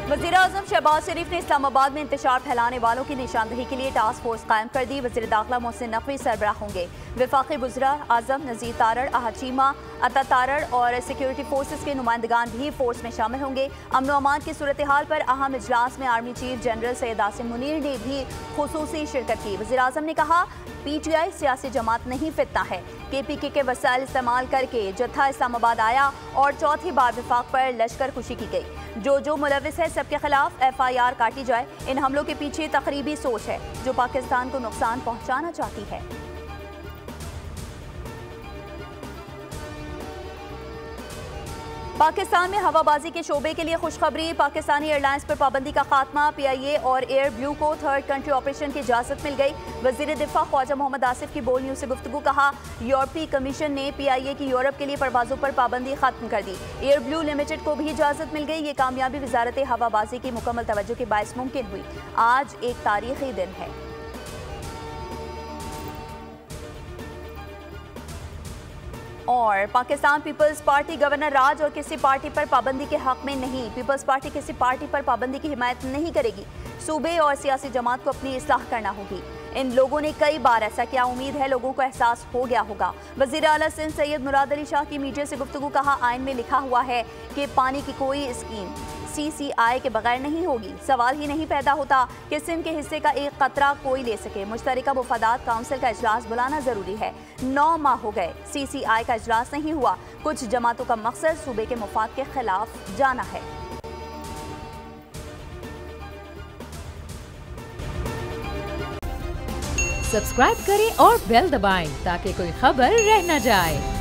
वज़ीर-ए-आज़म शहबाज शरीफ ने इस्लामाबाद में इंतशार फैलाने वालों की निशानदही के लिए टास्क फोर्स कायम कर दी। वज़ीर दाखिला मोहसिन नकवी सरबराह होंगे। वफाकी वज़रा आज़म नज़ीर तारड़, अहद चीमा, अता तारड़ और सिक्योरिटी फोर्सेस के नुमाइंदगान भी फोर्स में शामिल होंगे। अमन अमान की सूरत हाल पर अहम इजलास में army chief general Syed Asim Munir ने भी खुसूसी शिरकत की। वज़ीर-ए-आज़म ने कहा, PTI सियासी जमात नहीं फितना है। KPK के वसाइल इस्तेमाल करके जत्था इस्लामाबाद आया और चौथी बार वफाक पर लश्कर खुशी की गई। जो मुलविस है सबके खिलाफ FIR काटी जाए। इन हमलों के पीछे तकरीबी सोच है जो पाकिस्तान को नुकसान पहुंचाना चाहती है। पाकिस्तान में हवाबाजी के शोबे के लिए खुशखबरी। पाकिस्तानी एयरलाइंस पर पाबंदी का खात्मा। PIA और एयर ब्लू को थर्ड कंट्री ऑपरेशन की इजाजत मिल गई। वजीर दिफा ख्वाजा मोहम्मद आसिफ की बोल न्यूज से गुफ्तगू। कहा, यूरोपीय कमीशन ने PIA की यूरोप के लिए परवाजों पर पाबंदी खत्म कर दी। एयर ब्लू लिमिटेड को भी इजाजत मिल गई। ये कामयाबी वजारत हवाबाजी की मुकम्मल तवज्जो के बायस मुमकिन हुई। आज एक तारीखी दिन है। और पाकिस्तान पीपल्स पार्टी गवर्नर राज और किसी पार्टी पर पाबंदी के हक में नहीं। पीपल्स पार्टी किसी पार्टी पर पाबंदी की हिमायत नहीं करेगी। सूबे और सियासी जमात को अपनी इस्लाह करना होगी। इन लोगों ने कई बार ऐसा किया। उम्मीद है लोगों को एहसास हो गया होगा। वजीर आला सिंध सैयद मुराद अली शाह की मीडिया से गुफ्तगू। कहा, आइन में लिखा हुआ है कि पानी की कोई स्कीम CCI के बगैर नहीं होगी। सवाल ही नहीं पैदा होता कि सिंध के हिस्से का एक कतरा कोई ले सके। मुश्तरका मुफादात काउंसिल का इजलास बुलाना जरूरी है। 9 माह हो गए CCI का इजलास नहीं हुआ। कुछ जमातों का मकसद सूबे के मुफाद के खिलाफ जाना है। सब्सक्राइब करें और बेल दबाएं ताकि कोई खबर रह न जाए।